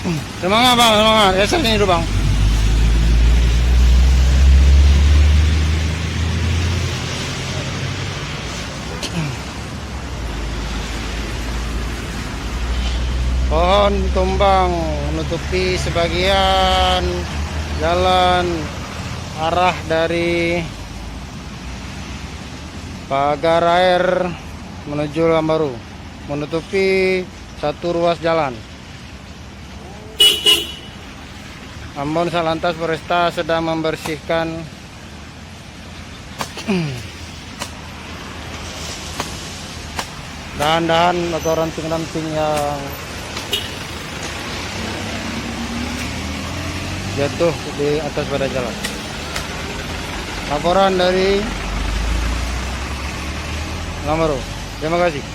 Semangat bang, semangat. Ya sini dulu bang. Pohon tumbang menutupi sebagian jalan arah dari pagar air menuju Lambaru, menutupi satu ruas jalan. Ambon Salantas Foresta sedang membersihkan dahan-dahan atau ranting-ranting yang jatuh di atas badan jalan. Laporan dari Lambaru. Terima kasih.